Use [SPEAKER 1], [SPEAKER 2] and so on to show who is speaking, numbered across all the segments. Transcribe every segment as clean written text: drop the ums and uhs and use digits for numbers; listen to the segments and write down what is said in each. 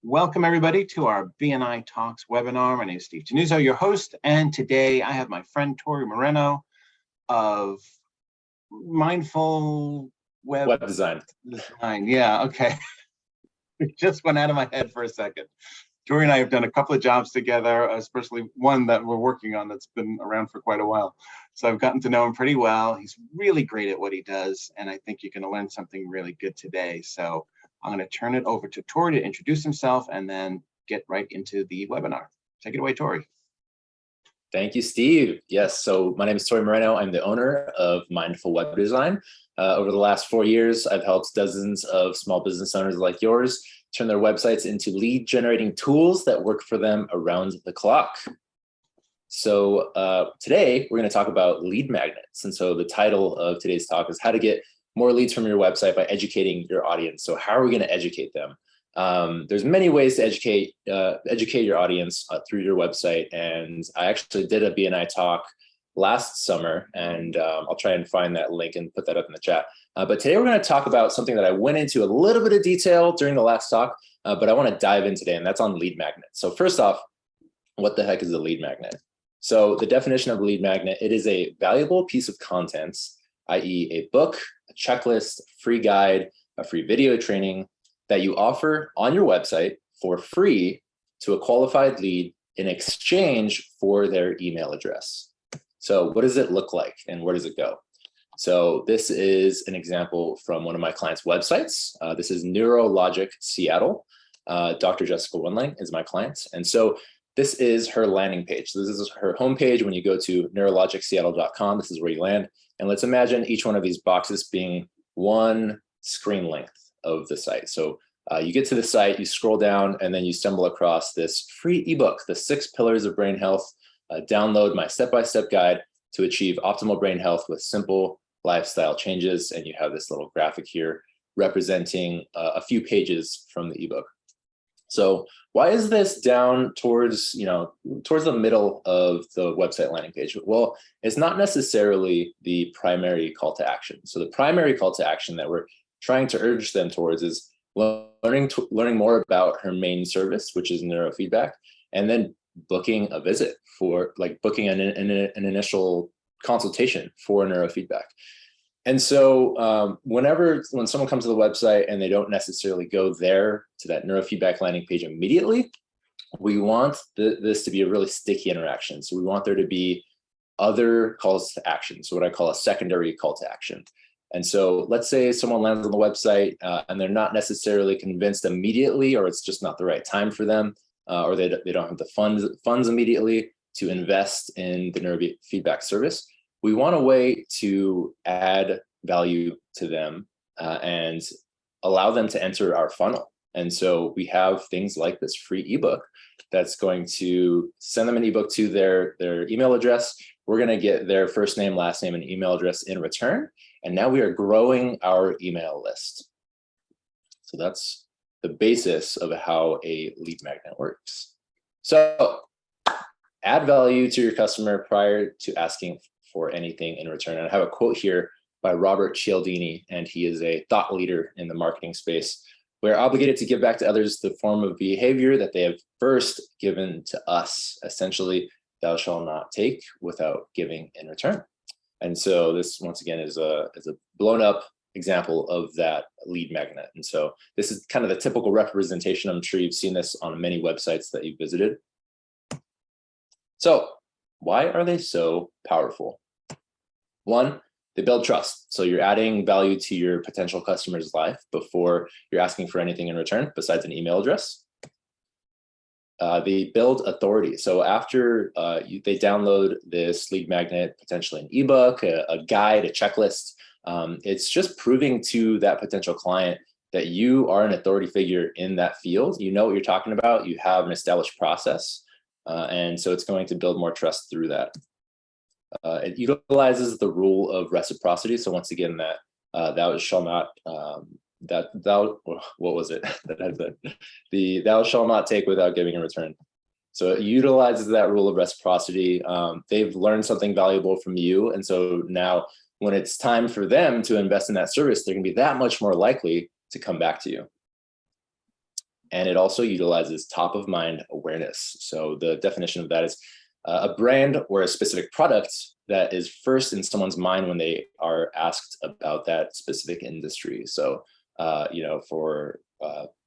[SPEAKER 1] Welcome everybody to our BNI Talks webinar. My name is Steve Tenuzzo, your host, and today I have my friend Torrey Moreno of Mindful
[SPEAKER 2] Web Design.
[SPEAKER 1] Yeah, okay. It just went out of my head for a second. Torrey and I have done a couple of jobs together, especially one that we're working on that's been around for quite a while. So I've gotten to know him pretty well. He's really great at what he does, and I think you're going to learn something really good today. So I'm going to turn it over to Torrey to introduce himself and then get right into the webinar. Take it away, Torrey.
[SPEAKER 2] Thank you, Steve. Yes, so my name is Torrey Moreno. I'm the owner of Mindful Web Design. Over the last 4 years, I've helped dozens of small business owners like yours turn their websites into lead generating tools that work for them around the clock. So today we're going to talk about lead magnets. And so the title of today's talk is how to get more leads from your website by educating your audience. So how are we going to educate them? There's many ways to educate your audience through your website. And I actually did a BNI talk last summer, and I'll try and find that link and put that up in the chat. But today we're going to talk about something that I went into a little bit of detail during the last talk, but I want to dive in today, and that's on lead magnets. So first off, what the heck is a lead magnet? So the definition of lead magnet, it is a valuable piece of content, i.e. a book, a checklist, a free guide, a free video training that you offer on your website for free to a qualified lead in exchange for their email address. So what does it look like and where does it go? So this is an example from one of my clients' websites. This is Neurologic Seattle. Dr. Jessica Winling is my client. And so this is her landing page. So this is her homepage. When you go to neurologicseattle.com, this is where you land. And let's imagine each one of these boxes being one screen length of the site. So you get to the site, you scroll down, and then you stumble across this free ebook, The 6 Pillars of Brain Health. Download my step-by-step guide to achieve optimal brain health with simple lifestyle changes. And you have this little graphic here representing a few pages from the ebook. So why is this down towards the middle of the website landing page? Well, it's not necessarily the primary call to action. So the primary call to action that we're trying to urge them towards is learning more about her main service, which is neurofeedback, and then booking a visit for booking an initial consultation for neurofeedback. And so when someone comes to the website and they don't necessarily go there to that neurofeedback landing page immediately, we want this to be a really sticky interaction. So we want there to be other calls to action. So what I call a secondary call to action. And so let's say someone lands on the website and they're not necessarily convinced immediately, or it's just not the right time for them, or they don't have the funds immediately to invest in the neurofeedback service. We want a way to add value to them and allow them to enter our funnel. And so we have things like this free ebook that's going to send them an ebook to their email address. We're going to get their first name, last name, and email address in return. And now we are growing our email list. So that's the basis of how a lead magnet works. So add value to your customer prior to asking for anything in return. And I have a quote here by Robert Cialdini, and he is a thought leader in the marketing space. We're obligated to give back to others the form of behavior that they have first given to us. Essentially, thou shalt not take without giving in return. And so this, once again, is a blown up example of that lead magnet. And so this is kind of the typical representation. I'm sure you've seen this on many websites that you've visited. So why are they so powerful? One, they build trust. So you're adding value to your potential customer's life before you're asking for anything in return besides an email address. They build authority. So after they download this lead magnet, potentially an ebook, a guide, a checklist, it's just proving to that potential client that you are an authority figure in that field. You know what you're talking about. You have an established process. And so it's going to build more trust through that. It utilizes the rule of reciprocity. So once again, that thou shall not, what was it? The thou shall not take without giving in return. So it utilizes that rule of reciprocity. They've learned something valuable from you. And so now when it's time for them to invest in that service, they're going to be that much more likely to come back to you. And it also utilizes top of mind awareness. So the definition of that is a brand or a specific product that is first in someone's mind when they are asked about that specific industry. So, for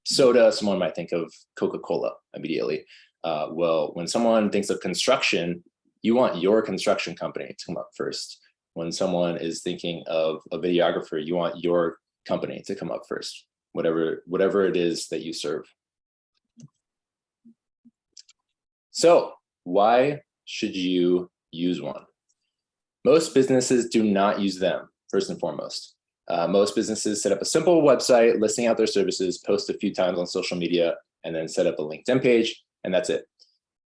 [SPEAKER 2] soda, someone might think of Coca-Cola immediately. Well, when someone thinks of construction, you want your construction company to come up first. When someone is thinking of a videographer, you want your company to come up first, whatever it is that you serve. So why should you use one? Most businesses do not use them, first and foremost. Most businesses set up a simple website, listing out their services, post a few times on social media, and then set up a LinkedIn page, and that's it.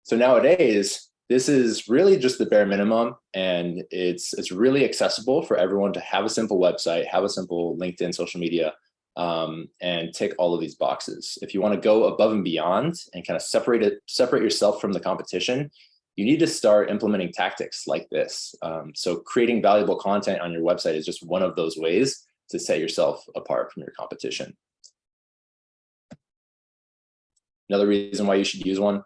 [SPEAKER 2] So nowadays, this is really just the bare minimum, and it's really accessible for everyone to have a simple website, have a simple LinkedIn social media, and tick all of these boxes. If you want to go above and beyond and kind of separate yourself from the competition, you need to start implementing tactics like this. So creating valuable content on your website is just one of those ways to set yourself apart from your competition. Another reason why you should use one.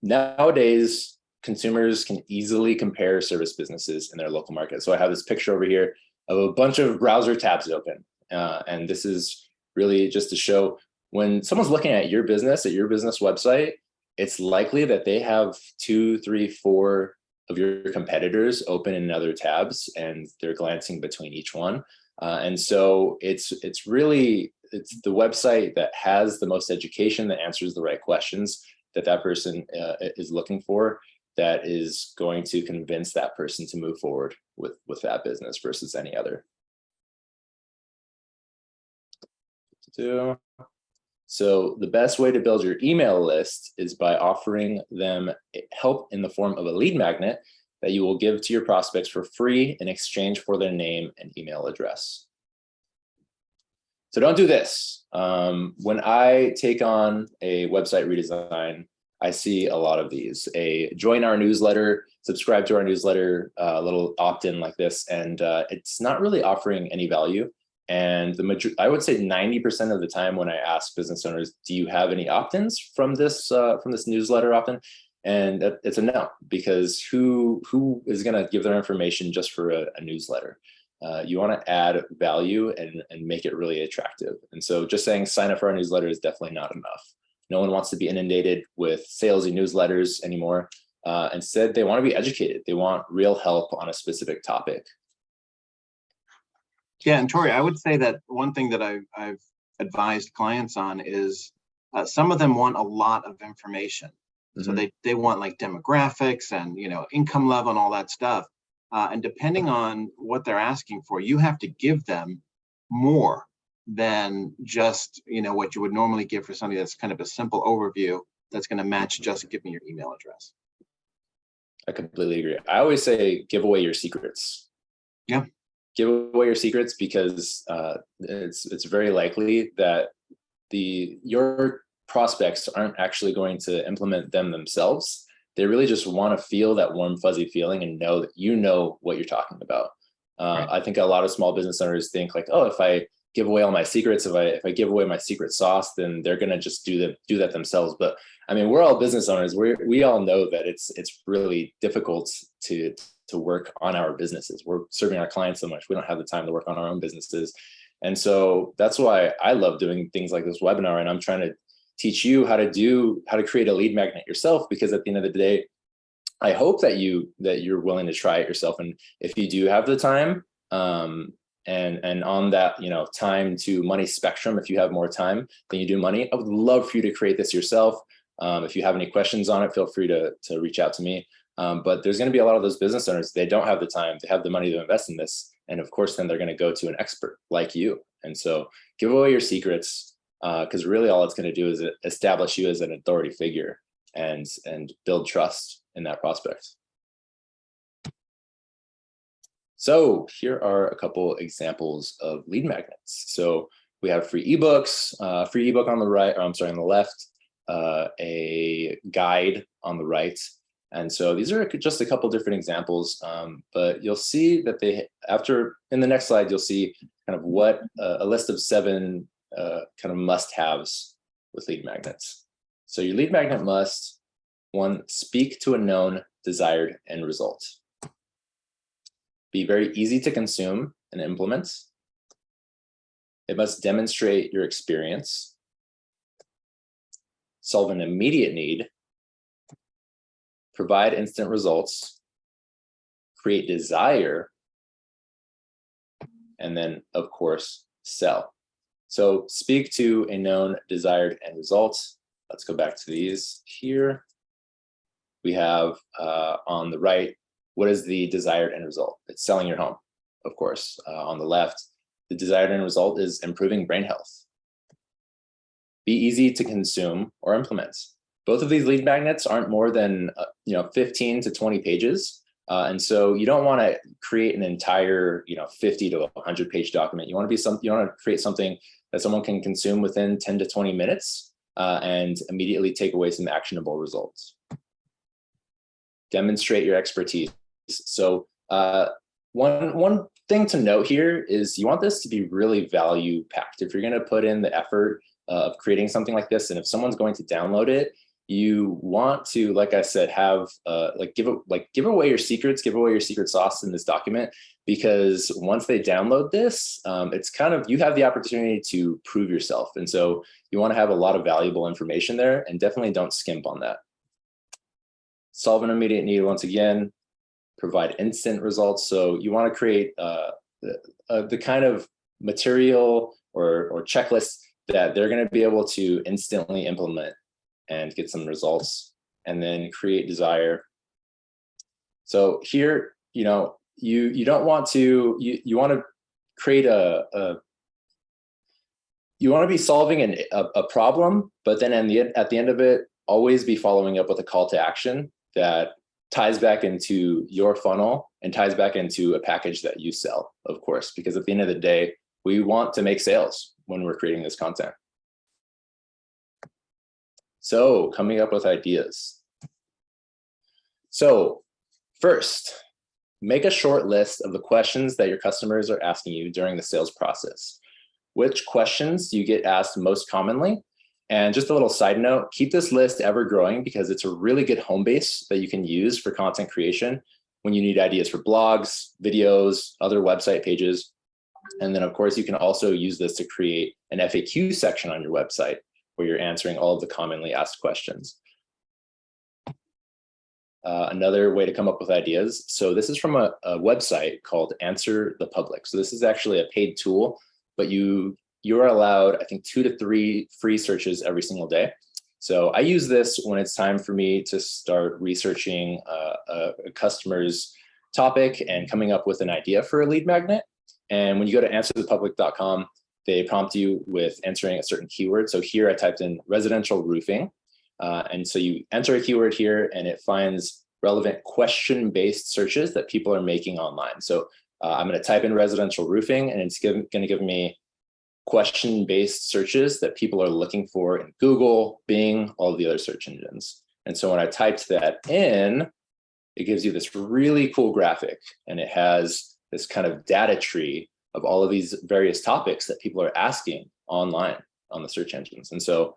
[SPEAKER 2] Nowadays, consumers can easily compare service businesses in their local market. So I have this picture over here of a bunch of browser tabs open. And this is really just to show when someone's looking at your business website, it's likely that they have 2, 3, 4 of your competitors open in other tabs, and they're glancing between each one. And so it's the website that has the most education, that answers the right questions that person is looking for, that is going to convince that person to move forward with that business versus any other. So the best way to build your email list is by offering them help in the form of a lead magnet that you will give to your prospects for free in exchange for their name and email address. So don't do this. When I take on a website redesign, I see a lot of these. Join our newsletter, subscribe to our newsletter, a little opt-in like this, and it's not really offering any value. And I would say 90% of the time when I ask business owners, do you have any opt-ins from this newsletter opt-in? And it's a no, because who is going to give their information just for a newsletter? You want to add value and make it really attractive. And so just saying sign up for our newsletter is definitely not enough. No one wants to be inundated with salesy newsletters anymore. Instead, they want to be educated. They want real help on a specific topic.
[SPEAKER 1] Yeah, and Torrey, I would say that one thing that I've advised clients on is some of them want a lot of information. Mm-hmm. So they want like demographics and income level and all that stuff. And depending on what they're asking for, you have to give them more than just what you would normally give for somebody that's kind of a simple overview that's going to match just give me your email address.
[SPEAKER 2] I completely agree. I always say give away your secrets.
[SPEAKER 1] Yeah.
[SPEAKER 2] Give away your secrets, because it's very likely that your prospects aren't actually going to implement them themselves. They really just want to feel that warm, fuzzy feeling and know that you know what you're talking about. Right. I think a lot of small business owners think like, oh, if I give away all my secrets, if I give away my secret sauce, then they're going to just do that themselves. But I mean, we're all business owners. We all know that it's really difficult to work on our businesses. We're serving our clients so much. We don't have the time to work on our own businesses. And so that's why I love doing things like this webinar. And I'm trying to teach you how to create a lead magnet yourself, because at the end of the day, I hope that you're willing to try it yourself. And if you do have the time, and on that, time to money spectrum, if you have more time than you do money, I would love for you to create this yourself. If you have any questions on it, feel free to reach out to me. But there's going to be a lot of those business owners, they don't have the time, they have the money to invest in this. And of course, then they're going to go to an expert like you. And so give away your secrets, because really all it's going to do is establish you as an authority figure and build trust in that prospect. So here are a couple examples of lead magnets. So we have free ebooks, free ebook on the right, or I'm sorry, on the left, a guide on the right. And so these are just a couple different examples, but you'll see that in the next slide, you'll see kind of what a list of 7 kind of must-haves with lead magnets. So your lead magnet must, one, speak to a known desired end result. Be very easy to consume and implement. It must demonstrate your experience. Solve an immediate need. Provide instant results. Create desire. And then, of course, sell. So speak to a known desired end result. Let's go back to these here. We have on the right, what is the desired end result? It's selling your home, of course. On the left, the desired end result is improving brain health. Be easy to consume or implement. Both of these lead magnets aren't more than 15 to 20 pages. And so you don't want to create an entire 50 to 100 page document. You want to create something that someone can consume within 10 to 20 minutes and immediately take away some actionable results. Demonstrate your expertise. So one thing to note here is you want this to be really value packed. If you're going to put in the effort of creating something like this, and if someone's going to download it, you want to, like I said, have give away your secrets, give away your secret sauce in this document, because once they download this, it's kind of, you have the opportunity to prove yourself. And so you want to have a lot of valuable information there, and definitely don't skimp on that. Solve an immediate need, once again, provide instant results. So you want to create the kind of material or checklist that they're going to be able to instantly implement and get some results. And then create desire. So here, you don't want to, you want to create you want to be solving a problem, but then at the end of it, always be following up with a call to action that ties back into your funnel and ties back into a package that you sell, of course, because at the end of the day, we want to make sales when we're creating this content. So coming up with ideas. So first, make a short list of the questions that your customers are asking you during the sales process. Which questions do you get asked most commonly? And just a little side note, keep this list ever growing, because it's a really good home base that you can use for content creation when you need ideas for blogs, videos, other website pages. And then of course, you can also use this to create an FAQ section on your website where you're answering all of the commonly asked questions. Another way to come up with ideas. So this is from a website called Answer the Public. So this is actually a paid tool, but you are allowed, I think, 2 to 3 free searches every single day. So I use this when it's time for me to start researching a customer's topic and coming up with an idea for a lead magnet. And when you go to answerthepublic.com, they prompt you with answering a certain keyword. So here I typed in residential roofing. And so you enter a keyword here and it finds relevant question-based searches that people are making online. So I'm going to type in residential roofing, and it's going to give me question-based searches that people are looking for in Google, Bing, all the other search engines. And so when I typed that in, it gives you this really cool graphic, and it has this kind of data tree of all of these various topics that people are asking online on the search engines. And so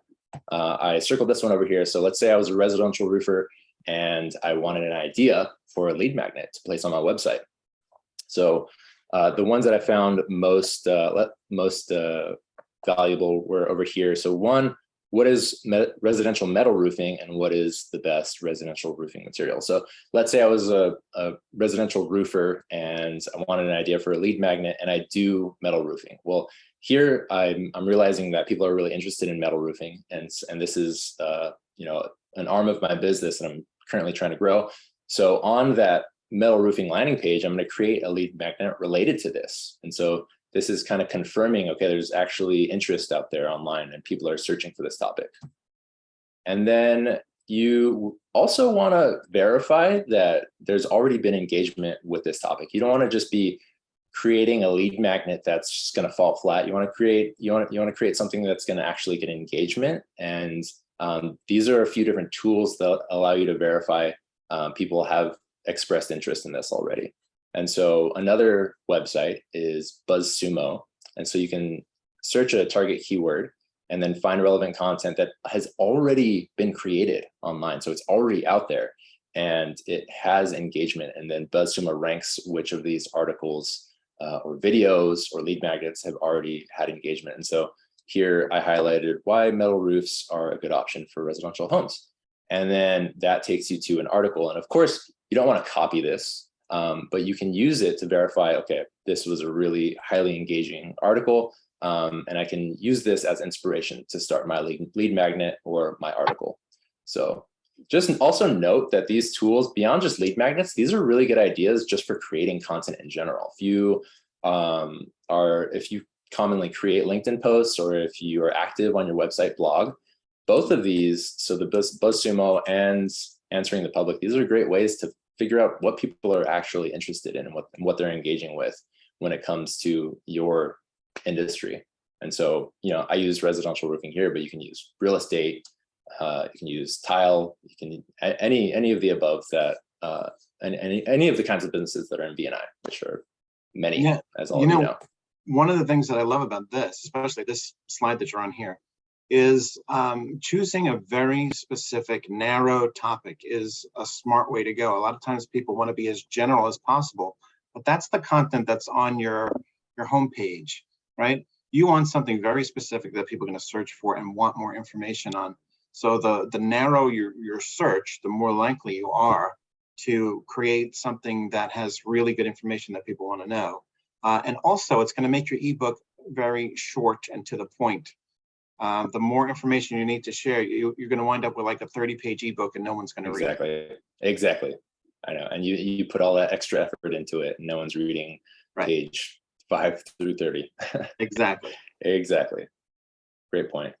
[SPEAKER 2] I circled this one over here. So let's say I was a residential roofer and I wanted an idea for a lead magnet to place on my website. So the ones that I found most valuable were over here. So one, what is residential metal roofing, and what is the best residential roofing material? So let's say I was a residential roofer and I wanted an idea for a lead magnet, and I do metal roofing. Well, here I'm realizing that people are really interested in metal roofing, and this is an arm of my business that I'm currently trying to grow. So on that metal roofing landing page, I'm going to create a lead magnet related to this. And so this is kind of confirming, okay, there's actually interest out there online and people are searching for this topic. And then you also want to verify that there's already been engagement with this topic. You don't want to just be creating a lead magnet that's just going to fall flat. You want to create something that's going to actually get engagement. And these are a few different tools that allow you to verify people have expressed interest in this already. And so another website is BuzzSumo. And so you can search a target keyword and then find relevant content that has already been created online. So it's already out there and it has engagement. And then BuzzSumo ranks which of these articles or videos or lead magnets have already had engagement. And so here I highlighted why metal roofs are a good option for residential homes. And then that takes you to an article. And of course, you don't want to copy this, but you can use it to verify, okay, this was a really highly engaging article. And I can use this as inspiration to start my lead magnet or my article. So just also note that these tools, beyond just lead magnets, these are really good ideas just for creating content in general. If you if you commonly create LinkedIn posts, or if you are active on your website blog, both of these, so the BuzzSumo and answering the public, these are great ways to figure out what people are actually interested in and what they're engaging with when it comes to your industry. And so, you know, I use residential roofing here, but you can use real estate, you can use tile, you can any of the above that, any of the kinds of businesses that are in BNI, which are many, as all of you know.
[SPEAKER 1] One of the things that I love about this, especially this slide that you're on here, is choosing a very specific, narrow topic is a smart way to go. A lot of times people want to be as general as possible, but that's the content that's on your homepage, right? You want something very specific that people are going to search for and want more information on. So the narrow your search, the more likely you are to create something that has really good information that people want to know. And also, it's going to make your ebook very short and to the point. The more information you need to share, you're going to wind up with like a 30-page ebook and no one's going to read it.
[SPEAKER 2] Exactly. I know. And you put all that extra effort into it and no one's reading page 5 through 30.
[SPEAKER 1] Exactly.
[SPEAKER 2] Exactly. Great point.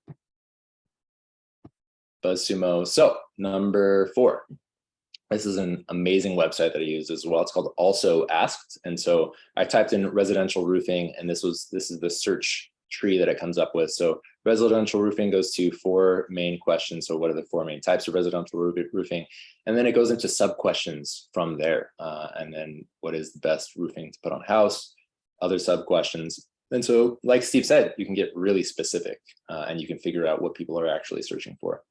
[SPEAKER 2] BuzzSumo. So number 4. This is an amazing website that I use as well. It's called Also Asked. And so I typed in residential roofing, and this is the search tree that it comes up with. So residential roofing goes to 4 main questions. So what are the 4 main types of residential roofing? And then it goes into sub questions from there. And then what is the best roofing to put on a house? Other sub questions. And so, like Steve said, you can get really specific and you can figure out what people are actually searching for.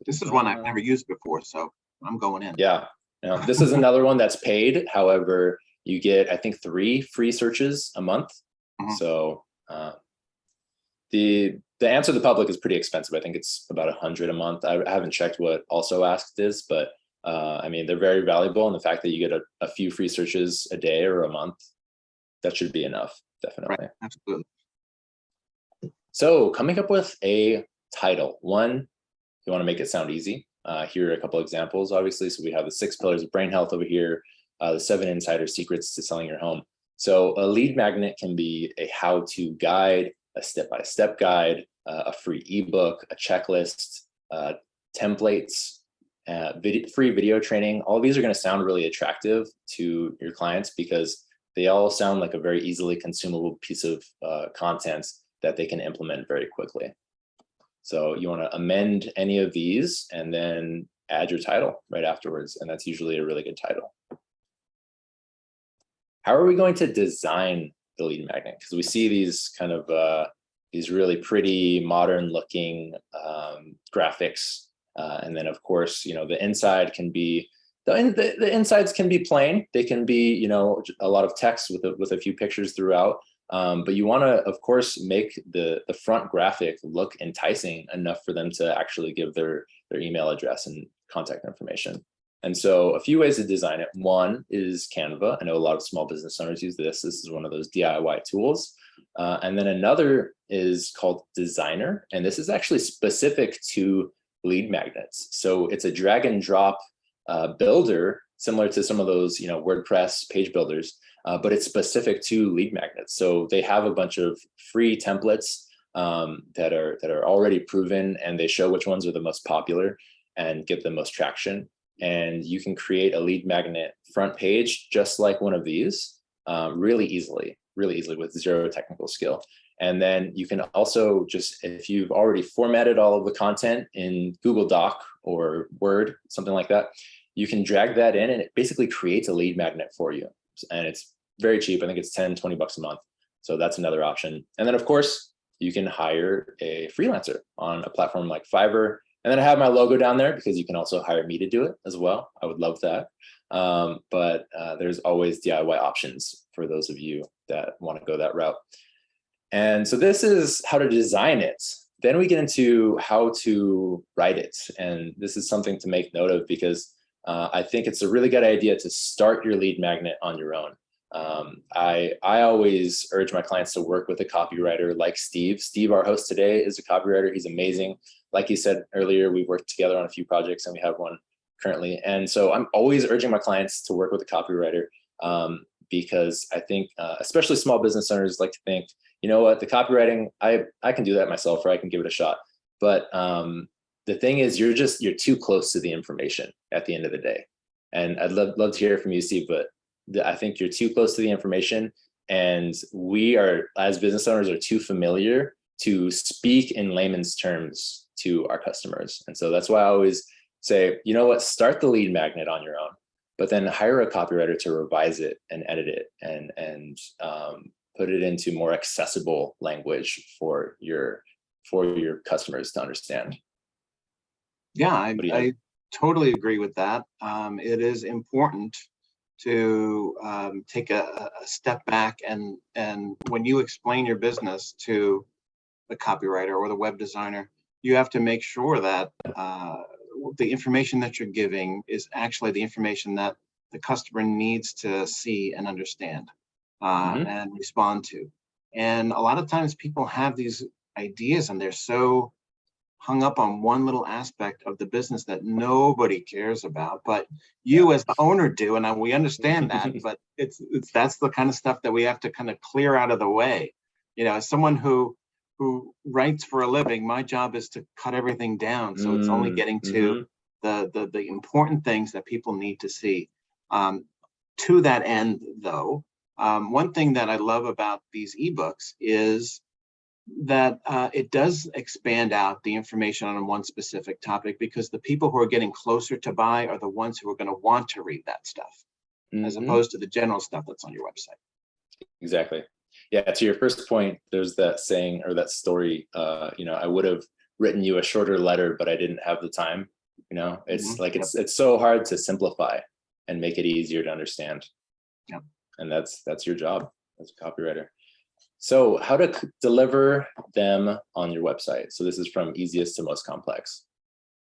[SPEAKER 1] This is one I've never used before, so I'm going in.
[SPEAKER 2] Yeah, this is another one that's paid. However, you get, I think, 3 free searches a month. Mm-hmm. So the answer to the public is pretty expensive. I think it's about $100 a month. I haven't checked what Also Asked is, but I mean, they're very valuable. And the fact that you get a few free searches a day or a month, that should be enough, definitely.
[SPEAKER 1] Right, absolutely.
[SPEAKER 2] So coming up with a title. One, you want to make it sound easy. Here are a couple examples, obviously. So we have the 6 pillars of brain health over here, the 7 insider secrets to selling your home. So a lead magnet can be a how-to guide, a step-by-step guide, a free ebook, a checklist, templates, free video training. All of these are going to sound really attractive to your clients because they all sound like a very easily consumable piece of content that they can implement very quickly. So you want to amend any of these and then add your title right afterwards. And that's usually a really good title. How are we going to design the lead magnet? Because we see these kind of these really pretty modern looking graphics. And then of course, you know, the inside can be, the insides can be plain. They can be, you know, a lot of text with a few pictures throughout. But you want to, of course, make the front graphic look enticing enough for them to actually give their email address and contact information. And so a few ways to design it. One is Canva. I know a lot of small business owners use this. This is one of those DIY tools. And then another is called Designer. And this is actually specific to lead magnets. So it's a drag and drop builder, similar to some of those, you know, WordPress page builders. But it's specific to lead magnets. So they have a bunch of free templates that are already proven, and they show which ones are the most popular and get the most traction. And you can create a lead magnet front page just like one of these really easily with zero technical skill. And then you can also just, if you've already formatted all of the content in Google Doc or Word, something like that, you can drag that in and it basically creates a lead magnet for you. And it's very cheap. I think it's 10, 20 bucks a month. So that's another option. And then of course, you can hire a freelancer on a platform like Fiverr. And then I have my logo down there because you can also hire me to do it as well. I would love that. But there's always DIY options for those of you that want to go that route. And so this is how to design it. Then we get into how to write it. And this is something to make note of because I think it's a really good idea to start your lead magnet on your own. I always urge my clients to work with a copywriter like Steve. Steve, our host today, is a copywriter. He's amazing. Like he said earlier, we've worked together on a few projects and we have one currently. And so I'm always urging my clients to work with a copywriter because I think, especially small business owners like to think, you know what, the copywriting, I can do that myself, or I can give it a shot. But the thing is, you're too close to the information at the end of the day. And I'd love to hear from you, Steve, but I think you're too close to the information, and we are, as business owners, are too familiar to speak in layman's terms to our customers. And so that's why I always say, you know what, start the lead magnet on your own, but then hire a copywriter to revise it and edit it and put it into more accessible language for your customers to understand.
[SPEAKER 1] Yeah, I totally agree with that. It is important to take a step back and when you explain your business to the copywriter or the web designer, you have to make sure that the information that you're giving is actually the information that the customer needs to see and understand and respond to. And a lot of times people have these ideas and they're so hung up on one little aspect of the business that nobody cares about, but you as the owner do, and we understand that. But that's the kind of stuff that we have to kind of clear out of the way. You know, as someone who writes for a living, my job is to cut everything down, so it's only getting to the important things that people need to see. To that end, though, one thing that I love about these ebooks is that it does expand out the information on one specific topic, because the people who are getting closer to buy are the ones who are going to want to read that stuff, as opposed to the general stuff that's on your website.
[SPEAKER 2] Exactly. Yeah, to your first point, there's that saying or that story, I would have written you a shorter letter, but I didn't have the time. It's like, it's so hard to simplify and make it easier to understand.
[SPEAKER 1] Yep.
[SPEAKER 2] And that's your job as a copywriter. So how to deliver them on your website. So this is from easiest to most complex.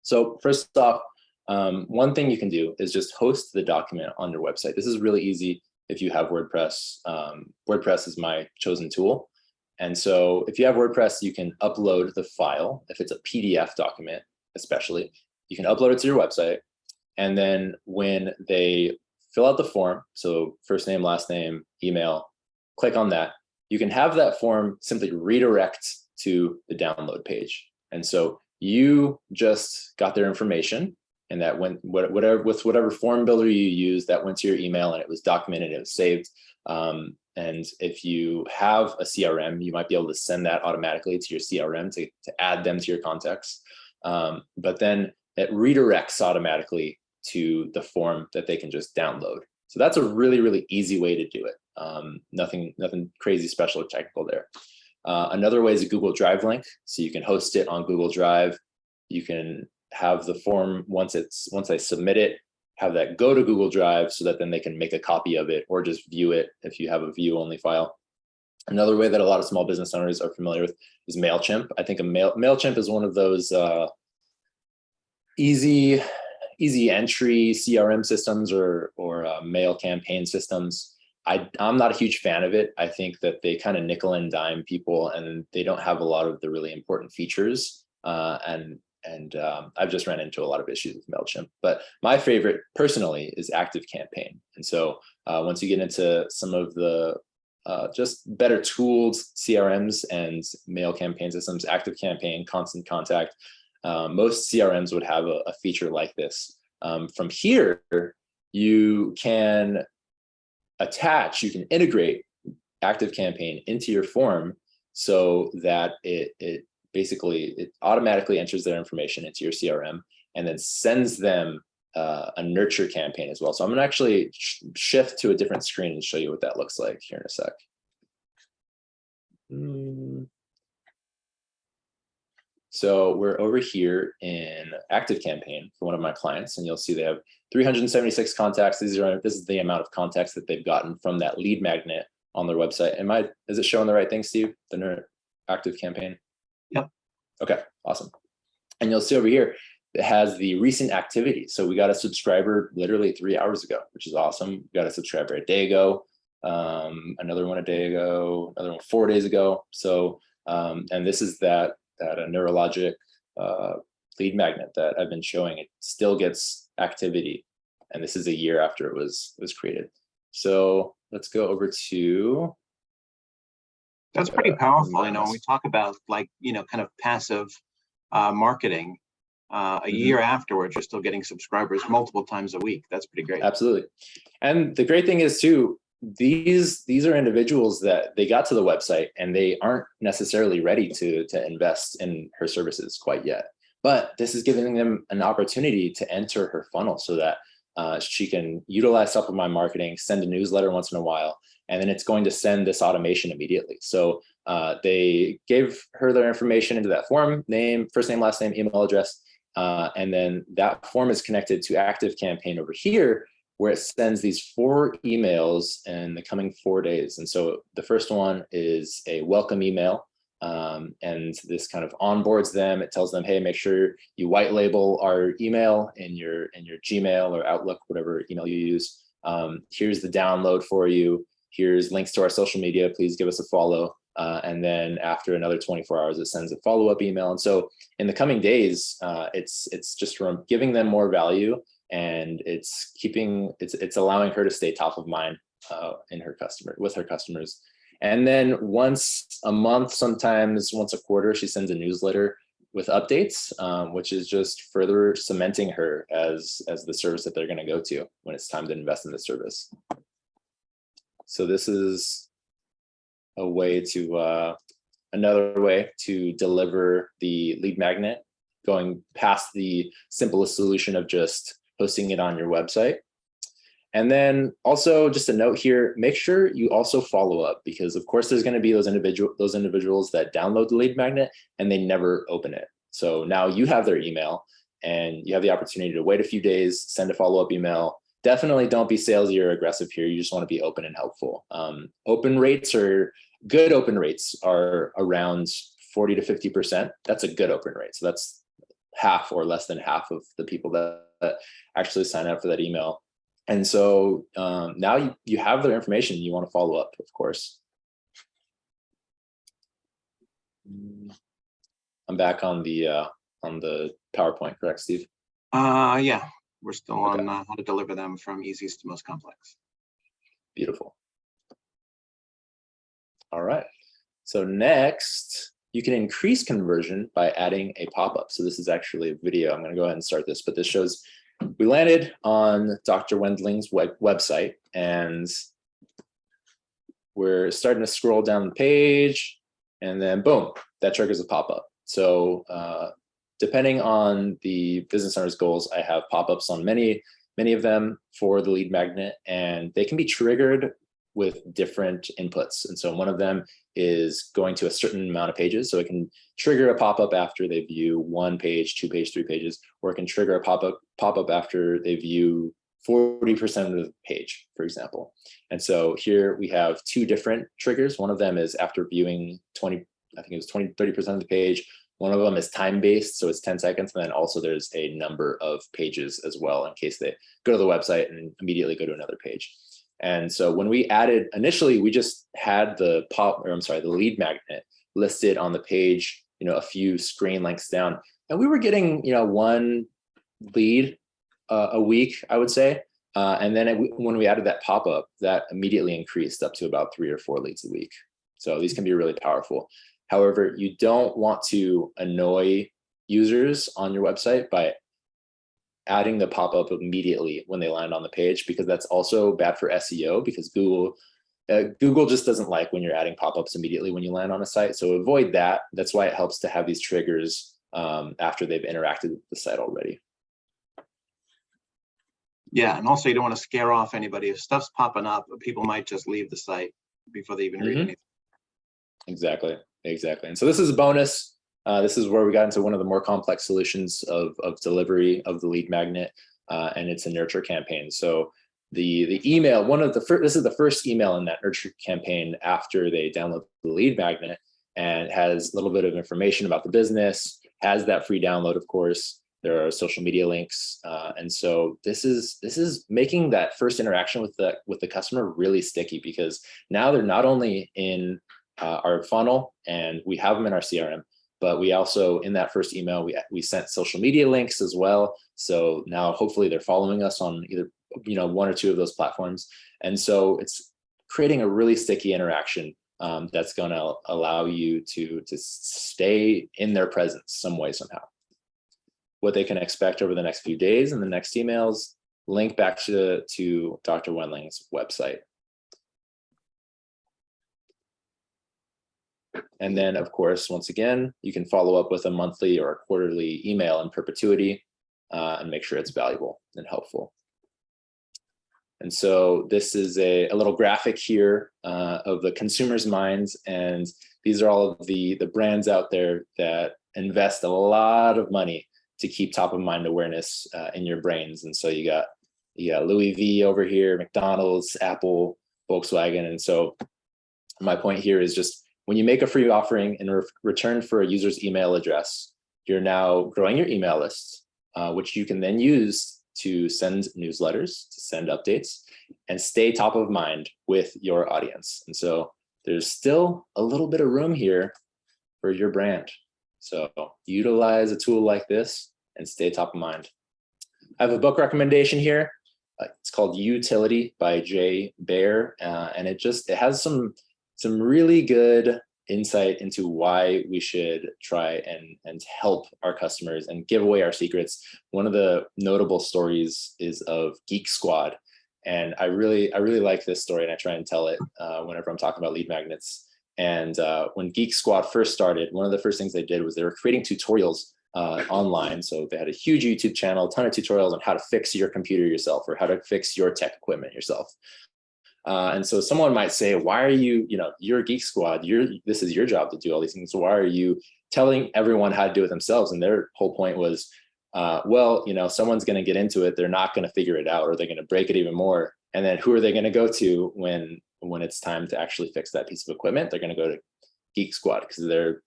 [SPEAKER 2] So first off, one thing you can do is just host the document on your website. This is really easy if you have WordPress. WordPress is my chosen tool. And so if you have WordPress, you can upload the file. If it's a PDF document, especially, you can upload it to your website. And then when they fill out the form, so first name, last name, email, click on that. You can have that form simply redirect to the download page. And so you just got their information, and that went whatever form builder you use, that went to your email and it was documented, it was saved. And if you have a CRM, you might be able to send that automatically to your CRM to add them to your contacts. But then it redirects automatically to the form that they can just download. So that's a really, really easy way to do it. Nothing crazy special or technical there. Another way is a Google Drive link. So you can host it on Google Drive. You can have the form, once I submit it, have that go to Google Drive so that then they can make a copy of it or just view it if you have a view only file. Another way that a lot of small business owners are familiar with is MailChimp. I think MailChimp is one of those easy entry CRM systems or mail campaign systems. I'm not a huge fan of it. I think that they kind of nickel and dime people, and they don't have a lot of the really important features. And I've just ran into a lot of issues with MailChimp. But my favorite personally is ActiveCampaign. And so once you get into some of the just better tooled CRMs and mail campaign systems, ActiveCampaign, Constant Contact, most CRMs would have a feature like this. From here, you can integrate ActiveCampaign into your form so that it automatically enters their information into your CRM and then sends them a nurture campaign as well. So I'm going to actually shift to a different screen and show you what that looks like here in a sec. So we're over here in Active Campaign for one of my clients, and you'll see they have 376 contacts. This is the amount of contacts that they've gotten from that lead magnet on their website. Is it showing the right thing, Steve? The Active Campaign?
[SPEAKER 1] Yep.
[SPEAKER 2] Okay, awesome. And you'll see over here, it has the recent activity. So we got a subscriber literally 3 hours ago, which is awesome. We got a subscriber a day ago, another one a day ago, another one 4 days ago. So, and this is that a neurologic lead magnet that I've been showing. It still gets activity, and this is a year after it was created. So let's go over to.
[SPEAKER 1] That's pretty powerful. When we talk about kind of passive marketing, a year afterwards, you're still getting subscribers multiple times a week. That's pretty great.
[SPEAKER 2] Absolutely. And the great thing is too, these are individuals that they got to the website and they aren't necessarily ready to invest in her services quite yet. But this is giving them an opportunity to enter her funnel so that she can utilize supplement marketing, send a newsletter once in a while, and then it's going to send this automation immediately. So they gave her their information into that form, name, first name, last name, email address, and then that form is connected to Active Campaign over here, where it sends these 4 emails in the coming 4 days. And so the first one is a welcome email. And this kind of onboards them. It tells them, hey, make sure you white label our email in your Gmail or Outlook, whatever email you use. Here's the download for you. Here's links to our social media. Please give us a follow. And then after another 24 hours, it sends a follow-up email. And so in the coming days, it's just from giving them more value, and it's allowing her to stay top of mind with her customers. And then once a month, sometimes once a quarter, she sends a newsletter with updates, which is just further cementing her as the service that they're going to go to when it's time to invest in the service. So this is a way to another way to deliver the lead magnet, going past the simplest solution of just posting it on your website. And then also just a note here, make sure you also follow up, because of course there's going to be those individuals that download the lead magnet and they never open it. So now you have their email and you have the opportunity to wait a few days, send a follow-up email. Definitely don't be salesy or aggressive here. You just want to be open and helpful. Good open rates are around 40 to 50%. That's a good open rate. So that's half or less than half of the people that actually sign up for that email. And so now you have their information. You want to follow up, of course. I'm back on the PowerPoint, correct, Steve?
[SPEAKER 1] Yeah, we're still on how to deliver them from easiest to most complex.
[SPEAKER 2] Beautiful. All right. So next, you can increase conversion by adding a pop-up. So this is actually a video. I'm going to go ahead and start this, but this shows we landed on Dr. Wendling's website, and we're starting to scroll down the page, and then boom, that triggers a pop-up. So depending on the business owner's goals, I have pop-ups on many of them for the lead magnet, and they can be triggered with different inputs. And so one of them is going to a certain amount of pages. So it can trigger a pop-up after they view 1 page, 2 page, 3 pages, or it can trigger a pop-up after they view 40% of the page, for example. And so here we have 2 different triggers. One of them is after viewing 30% of the page. One of them is time-based, so it's 10 seconds. And then also there's a number of pages as well in case they go to the website and immediately go to another page. And so when we added, initially, we just had the lead magnet listed on the page, a few screen lengths down, and we were getting, 1 lead a week, I would say. And then when we added that pop-up, that immediately increased up to about 3 or 4 leads a week. So these can be really powerful. However, you don't want to annoy users on your website by adding the pop-up immediately when they land on the page, because that's also bad for SEO, because Google just doesn't like when you're adding pop-ups immediately when you land on a site. So avoid that. That's why it helps to have these triggers after they've interacted with the site already.
[SPEAKER 1] Yeah, and also you don't want to scare off anybody. If stuff's popping up, people might just leave the site before they even read anything.
[SPEAKER 2] Exactly. And so this is a bonus. This is where we got into one of the more complex solutions of delivery of the lead magnet, and it's a nurture campaign. So the email, this is the first email in that nurture campaign after they download the lead magnet, and has a little bit of information about the business, has that free download, of course. There are social media links, and so this is making that first interaction with the customer really sticky, because now they're not only in our funnel and we have them in our CRM, but we also, in that first email, we sent social media links as well. So now hopefully they're following us on either one or two of those platforms, and so it's creating a really sticky interaction that's going to allow you to stay in their presence some way, somehow. What they can expect over the next few days and the next emails, link back to Dr. Wendling's website. And then, of course, once again, you can follow up with a monthly or a quarterly email in perpetuity, and make sure it's valuable and helpful. And so this is a little graphic here of the consumer's minds. And these are all of the brands out there that invest a lot of money to keep top of mind awareness in your brains. And so you got Louis V over here, McDonald's, Apple, Volkswagen. And so my point here is just, when you make a free offering in return for a user's email address, you're now growing your email list, which you can then use to send newsletters, to send updates, and stay top of mind with your audience. And so there's still a little bit of room here for your brand. So utilize a tool like this and stay top of mind. I have a book recommendation here. It's called Utility by Jay Baer, and it has some really good insight into why we should try and help our customers and give away our secrets. One of the notable stories is of Geek Squad, and I really like this story, and I try and tell it whenever I'm talking about lead magnets. And when Geek Squad first started, one of the first things they did was they were creating tutorials online. So they had a huge YouTube channel, a ton of tutorials on how to fix your computer yourself, or how to fix your tech equipment yourself. And so someone might say, why are you, you're Geek Squad, this is your job to do all these things. So why are you telling everyone how to do it themselves? And their whole point was, someone's going to get into it. They're not going to figure it out, or they're going to break it even more. And then who are they going to go to when it's time to actually fix that piece of equipment? They're going to go to Geek Squad, because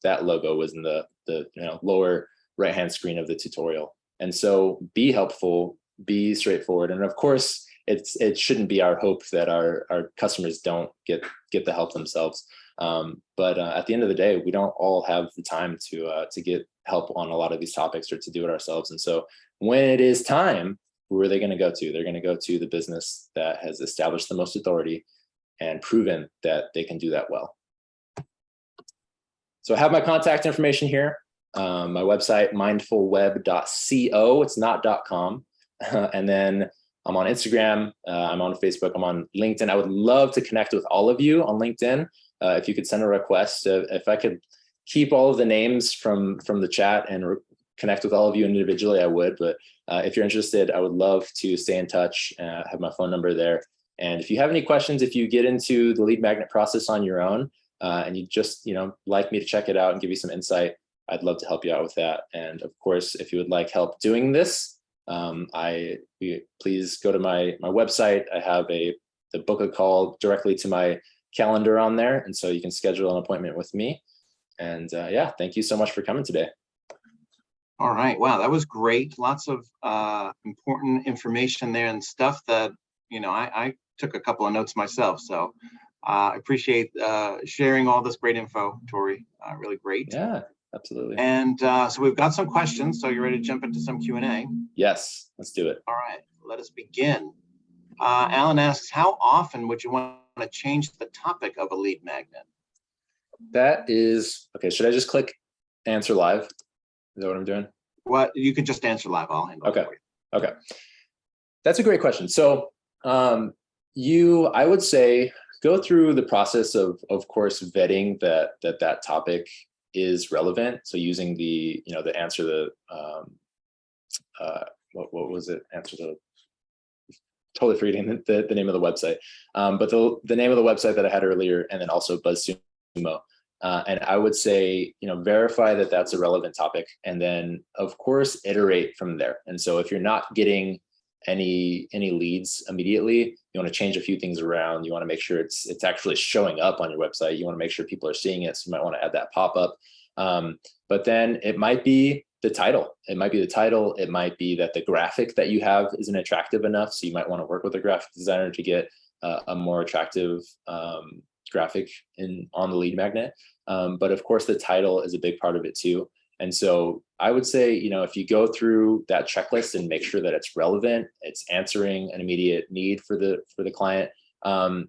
[SPEAKER 2] that logo was in the lower right-hand screen of the tutorial. And so be helpful, be straightforward. And of course, it shouldn't be our hope that our customers don't get the help themselves. But at the end of the day, we don't all have the time to get help on a lot of these topics, or to do it ourselves. And so when it is time, who are they going to go to? They're going to go to the business that has established the most authority and proven that they can do that well. So I have my contact information here. My website, mindfulweb.co. It's not .com. And then I'm on Instagram, I'm on Facebook, I'm on LinkedIn. I would love to connect with all of you on LinkedIn. If you could send a request, if I could keep all of the names from the chat and connect with all of you individually, I would. But if you're interested, I would love to stay in touch. Have my phone number there. And if you have any questions, if you get into the lead magnet process on your own, and you just like me to check it out and give you some insight, I'd love to help you out with that. And of course, if you would like help doing this, please go to my website. I have the book a call directly to my calendar on there, and so you can schedule an appointment with me. And yeah, thank you so much for coming today.
[SPEAKER 1] All right, wow, that was great. Lots of important information there, and stuff that I took a couple of notes myself. So I appreciate sharing all this great info, Torrey. Really great.
[SPEAKER 2] Yeah. Absolutely.
[SPEAKER 1] And so we've got some questions. So you're ready to jump into some Q&A?
[SPEAKER 2] Yes, let's do it.
[SPEAKER 1] All right, let us begin. Alan asks, how often would you want to change the topic of a lead magnet?
[SPEAKER 2] That is, okay, should I just click answer live? Is that what I'm doing?
[SPEAKER 1] What, you could just answer live. I'll handle it for you.
[SPEAKER 2] Okay. That's a great question. So I would say, go through the process of course, vetting that topic is relevant. So using the answer what was it? Answer the, totally forgetting the name of the website. But the name of the website that I had earlier, and then also BuzzSumo. And I would say, verify that that's a relevant topic, and then of course iterate from there. And so if you're not getting any leads immediately, you want to change a few things around. You want to make sure it's actually showing up on your website. You want to make sure people are seeing it. So you might want to add that pop-up. But then it might be the title. It might be the title. It might be that the graphic that you have isn't attractive enough. So you might want to work with a graphic designer to get a more attractive graphic on the lead magnet. But of course, the title is a big part of it too. And so I would say, if you go through that checklist and make sure that it's relevant, it's answering an immediate need for the client,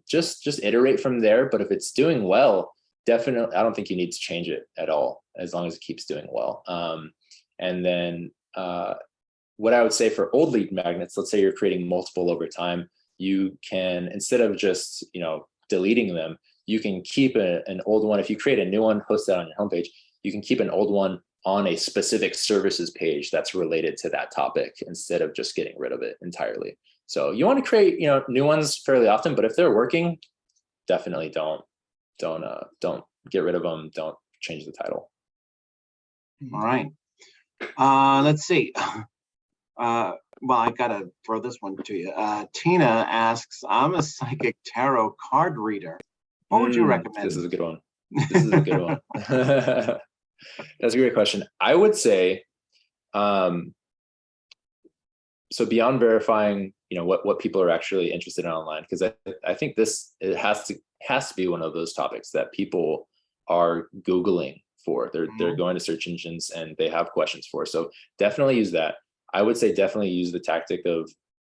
[SPEAKER 2] just iterate from there. But if it's doing well, definitely, I don't think you need to change it at all, as long as it keeps doing well. And then what I would say for old lead magnets, let's say you're creating multiple over time, you can, instead of just, deleting them, you can keep an old one. If you create a new one, post that on your homepage, you can keep an old one on a specific services page that's related to that topic, instead of just getting rid of it entirely. So you want to create, new ones fairly often, but if they're working, definitely don't get rid of them. Don't change the title.
[SPEAKER 1] All right. Let's see. Well, I gotta throw this one to you. Tina asks, I'm a psychic tarot card reader. What would you recommend?
[SPEAKER 2] This is a good one. This is a good one. That's a great question. I would say, so beyond verifying, what people are actually interested in online, because I think it has to be one of those topics that people are Googling for. They're going to search engines and they have questions for. So definitely use that. I would say definitely use the tactic of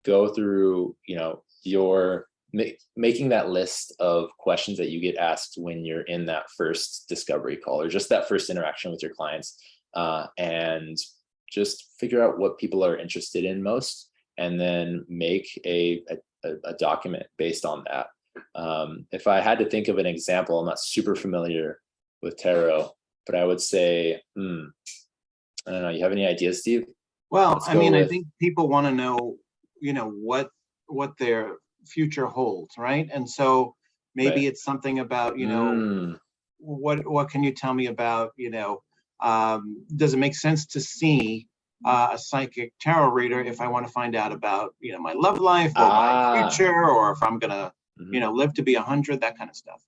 [SPEAKER 2] go through, your making that list of questions that you get asked when you're in that first discovery call, or just that first interaction with your clients, and just figure out what people are interested in most, and then make a document based on that. If I had to think of an example, I'm not super familiar with tarot, but I would say, I don't know. You have any ideas, Steve?
[SPEAKER 1] Well, I think people want to know, what their future holds, right? And so maybe it's something about, what can you tell me about, does it make sense to see a psychic tarot reader if I want to find out about, my love life or my future, or if I'm gonna, live to be 100, that kind of stuff.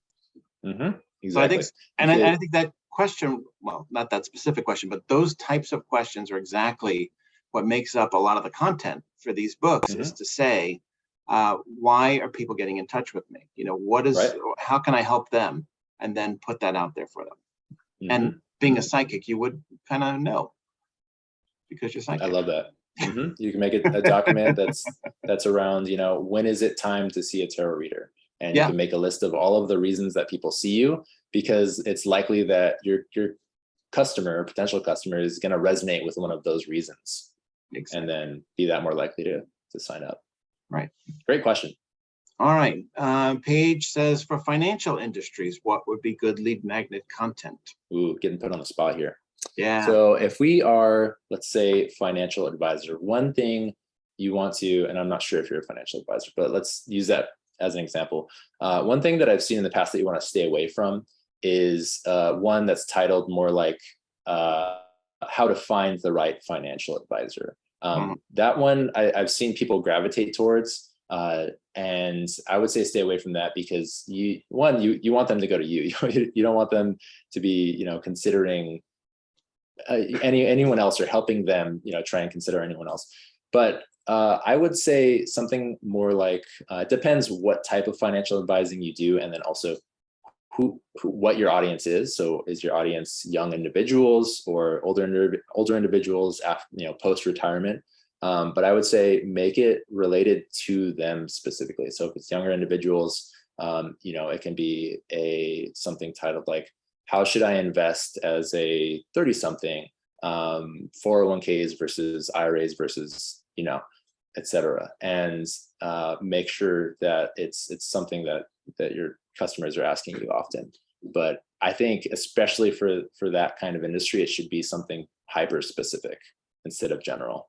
[SPEAKER 2] Exactly.
[SPEAKER 1] So I think, I think that question, well, not that specific question, but those types of questions are exactly what makes up a lot of the content for these books, is to say, why are people getting in touch with me? How can I help them? And then put that out there for them. And being a psychic, you would kind of know, because you're psychic.
[SPEAKER 2] I love that. You can make it a document that's around, when is it time to see a tarot reader? And you can make a list of all of the reasons that people see you, because it's likely that your customer, potential customer, is going to resonate with one of those reasons. Exactly. And then be that more likely to sign up.
[SPEAKER 1] Right.
[SPEAKER 2] Great question.
[SPEAKER 1] All right. Paige says, for financial industries, what would be good lead magnet content?
[SPEAKER 2] Ooh, getting put on the spot here.
[SPEAKER 1] Yeah.
[SPEAKER 2] So if we are, let's say, financial advisor, one thing you want to, and I'm not sure if you're a financial advisor, but let's use that as an example. One thing that I've seen in the past that you want to stay away from is one that's titled more like how to find the right financial advisor. That one I've seen people gravitate towards, and I would say stay away from that, because you want them to go to you. You don't want them to be, considering anyone else, or helping them, try and consider anyone else. But I would say something more like, it depends what type of financial advising you do, and then also what your audience is. So is your audience young individuals or older individuals after, post-retirement? But I would say make it related to them specifically. So if it's younger individuals, it can be something titled like, how should I invest as a 30-something, 401ks versus IRAs versus, et cetera. And make sure that it's something that your customers are asking you often. But I think especially for that kind of industry, it should be something hyper specific instead of general.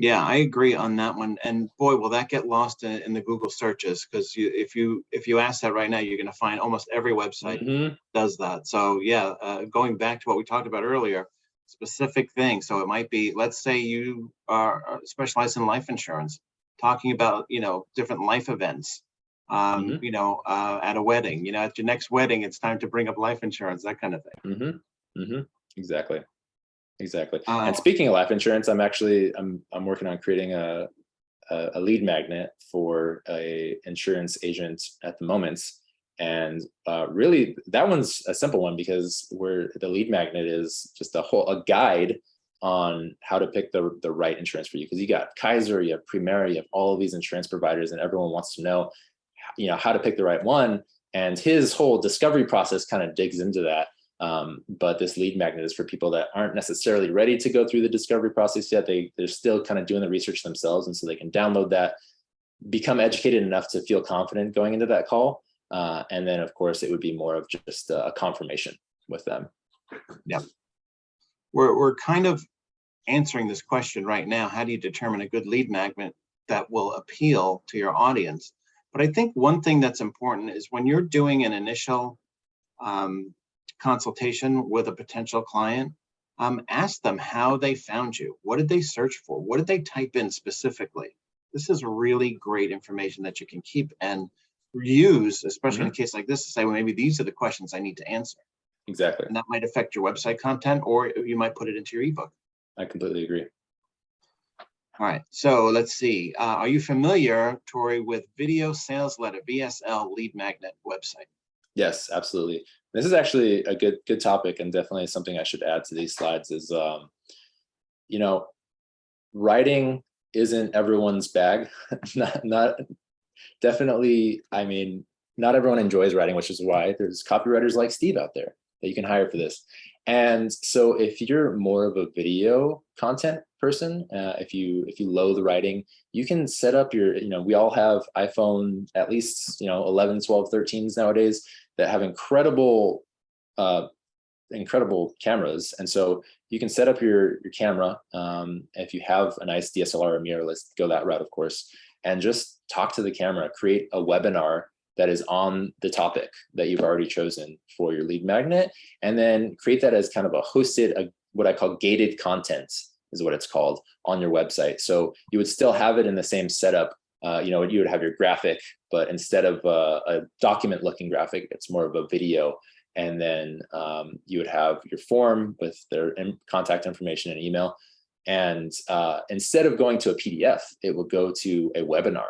[SPEAKER 1] Yeah, I agree on that one. And boy, will that get lost in the Google searches, because if you ask that right now, you're going to find almost every website does that. So yeah, going back to what we talked about earlier, specific things. So it might be, let's say you are specialized in life insurance, talking about different life events. At a wedding, at your next wedding, it's time to bring up life insurance, that kind of thing.
[SPEAKER 2] Exactly. Exactly.
[SPEAKER 1] Uh,
[SPEAKER 2] And speaking of life insurance, I'm working on creating a lead magnet for a insurance agent at the moment. And really, that one's a simple one, because where the lead magnet is just a guide on how to pick the right insurance for you. Because you got Kaiser, you have Primera, you have all of these insurance providers, and everyone wants to know, how to pick the right one. And his whole discovery process kind of digs into that. But this lead magnet is for people that aren't necessarily ready to go through the discovery process yet. They're still kind of doing the research themselves. And so they can download that, become educated enough to feel confident going into that call. And then, of course, it would be more of just a confirmation with them.
[SPEAKER 1] Yeah. We're kind of answering this question right now. How do you determine a good lead magnet that will appeal to your audience? But I think one thing that's important is when you're doing an initial consultation with a potential client, ask them how they found you. What did they search for? What did they type in specifically? This is really great information that you can keep and use, especially in a case like this, to say, well, maybe these are the questions I need to answer.
[SPEAKER 2] Exactly.
[SPEAKER 1] And that might affect your website content, or you might put it into your ebook.
[SPEAKER 2] I completely agree.
[SPEAKER 1] All right, so let's see. Are you familiar, Torrey, with Video Sales Letter, VSL lead magnet website?
[SPEAKER 2] Yes, absolutely. This is actually a good topic, and definitely something I should add to these slides is, writing isn't everyone's bag. not definitely. I mean, not everyone enjoys writing, which is why there's copywriters like Steve out there that you can hire for this. And so if you're more of a video content person, if you loathe writing, you can set up your, we all have iPhone, at least, 11, 12, 13s nowadays that have incredible cameras. And so you can set up your camera. If you have a nice DSLR or mirrorless, go that route, of course, and just talk to the camera, create a webinar that is on the topic that you've already chosen for your lead magnet, and then create that as kind of a hosted, what I call gated content is what it's called, on your website. So you would still have it in the same setup. You would have your graphic, but instead of a document looking graphic, it's more of a video. And then you would have your form with their contact information and email. And instead of going to a PDF, it will go to a webinar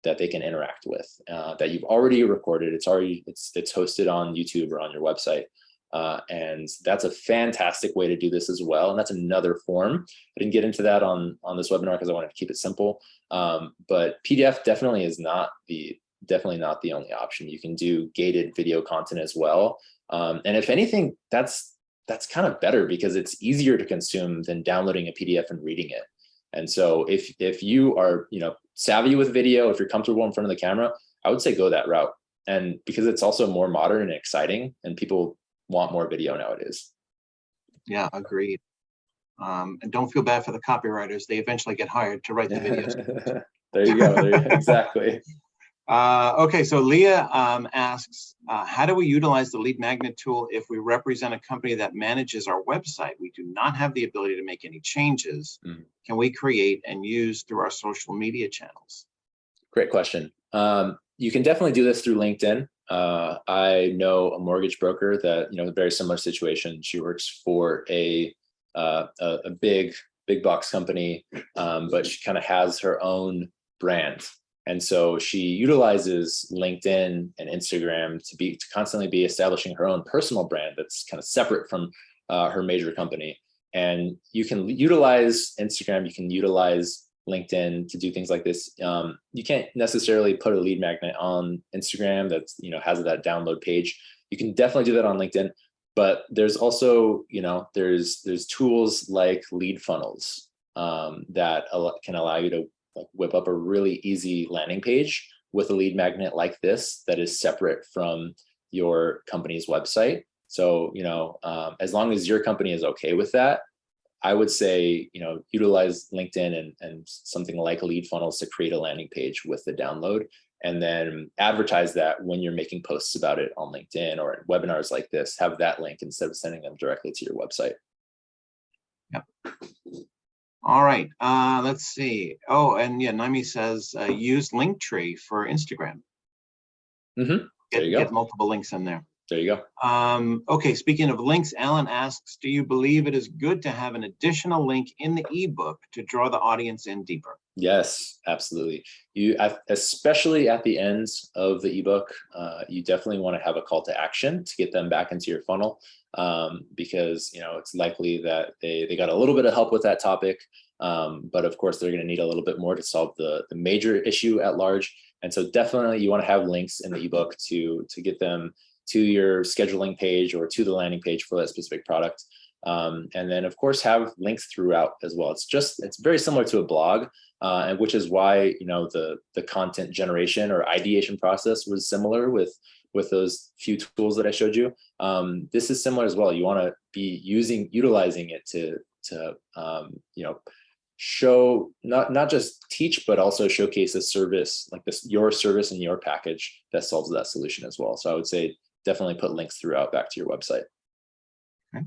[SPEAKER 2] that they can interact with, that you've already recorded. It's hosted on YouTube or on your website. And that's a fantastic way to do this as well. And that's another form. I didn't get into that on this webinar because I wanted to keep it simple. But PDF definitely is definitely not the only option. You can do gated video content as well. And if anything, that's kind of better because it's easier to consume than downloading a PDF and reading it. And so if you are, savvy with video, if you're comfortable in front of the camera, I would say go that route. And because it's also more modern and exciting, and people want more video nowadays.
[SPEAKER 1] Yeah, agreed. And don't feel bad for the copywriters. They eventually get hired to write the videos.
[SPEAKER 2] There you go. Exactly.
[SPEAKER 1] Okay, so Leah asks, how do we utilize the lead magnet tool if we represent a company that manages our website? We do not have the ability to make any changes. Can we create and use through our social media channels?
[SPEAKER 2] Great question. You can definitely do this through LinkedIn. I know a mortgage broker that, a very similar situation. She works for a big box company, but she kind of has her own brand. And so she utilizes LinkedIn and Instagram to constantly be establishing her own personal brand that's kind of separate from her major company. And you can utilize Instagram, you can utilize LinkedIn to do things like this. You can't necessarily put a lead magnet on Instagram that's, has that download page. You can definitely do that on LinkedIn, but there's also, there's tools like lead funnels that can allow you to whip up a really easy landing page with a lead magnet like this that is separate from your company's website. So, as long as your company is okay with that, I would say, utilize LinkedIn and something like lead funnels to create a landing page with the download, and then advertise that when you're making posts about it on LinkedIn or in webinars like this, have that link instead of sending them directly to your website.
[SPEAKER 1] Yep. All right. Let's see. Oh, and yeah, Naimi says use Linktree for Instagram.
[SPEAKER 2] Mm-hmm. There you go.
[SPEAKER 1] Get multiple links in there.
[SPEAKER 2] There you go.
[SPEAKER 1] Okay, speaking of links, Alan asks, do you believe it is good to have an additional link in the ebook to draw the audience in deeper?
[SPEAKER 2] Yes, absolutely. Especially at the end of the ebook, you definitely want to have a call to action to get them back into your funnel, because it's likely that they got a little bit of help with that topic, but of course they're going to need a little bit more to solve the major issue at large. And so definitely you want to have links in the ebook to get them to your scheduling page or to the landing page for that specific product. And then of course have links throughout as well. It's very similar to a blog, and which is why the content generation or ideation process was similar with those few tools that I showed you. This is similar as well. You want to be utilizing it to show, not just teach, but also showcase a service like this, your service and your package that solves that solution as well. So I would say definitely put links throughout back to your website.
[SPEAKER 1] Okay.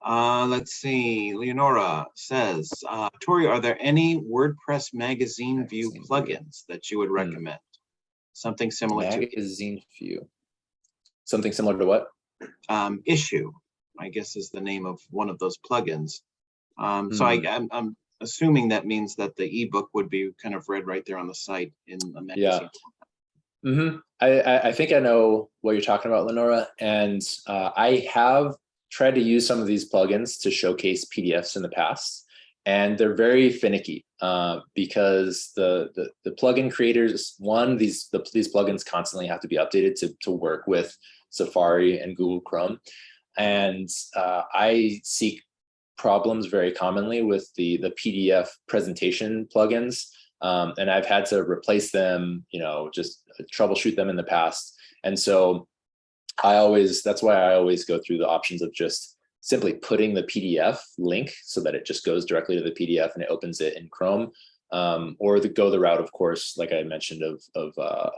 [SPEAKER 1] Let's see. Leonora says, Torrey, are there any WordPress magazine view plugins that you would recommend? Something similar to
[SPEAKER 2] magazine view. Something similar to what?
[SPEAKER 1] Issue, I guess, is the name of one of those plugins. So I'm assuming that means that the ebook would be kind of read right there on the site in a magazine.
[SPEAKER 2] Yeah. Mm-hmm. I think I know what you're talking about, Lenora, and I have tried to use some of these plugins to showcase PDFs in the past, and they're very finicky because the plugin creators, these plugins constantly have to be updated to work with Safari and Google Chrome, and I see problems very commonly with the PDF presentation plugins. And I've had to replace them, just troubleshoot them in the past. And so that's why I always go through the options of just simply putting the PDF link so that it just goes directly to the PDF and it opens it in Chrome, or go the route, of course, like I mentioned, of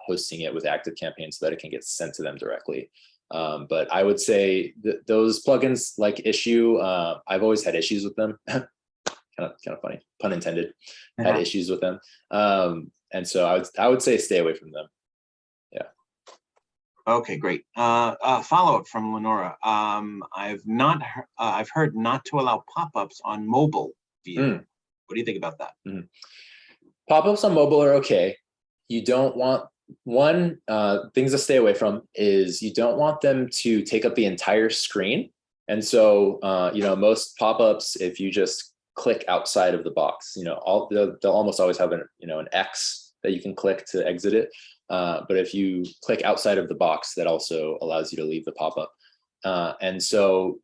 [SPEAKER 2] hosting it with ActiveCampaign so that it can get sent to them directly. But I would say those plugins like Issue, I've always had issues with them. Kind of funny, pun intended. Had issues with them, and so I would say stay away from them. Yeah.
[SPEAKER 1] Okay, great. Follow up from Lenora. I've heard not to allow pop-ups on mobile view. What do you think about that?
[SPEAKER 2] Pop-ups on mobile are okay. You don't want things to stay away from is you don't want them to take up the entire screen. And so most pop-ups, if you just click outside of the box, they'll almost always have an X that you can click to exit it. But if you click outside of the box, that also allows you to leave the pop-up. And so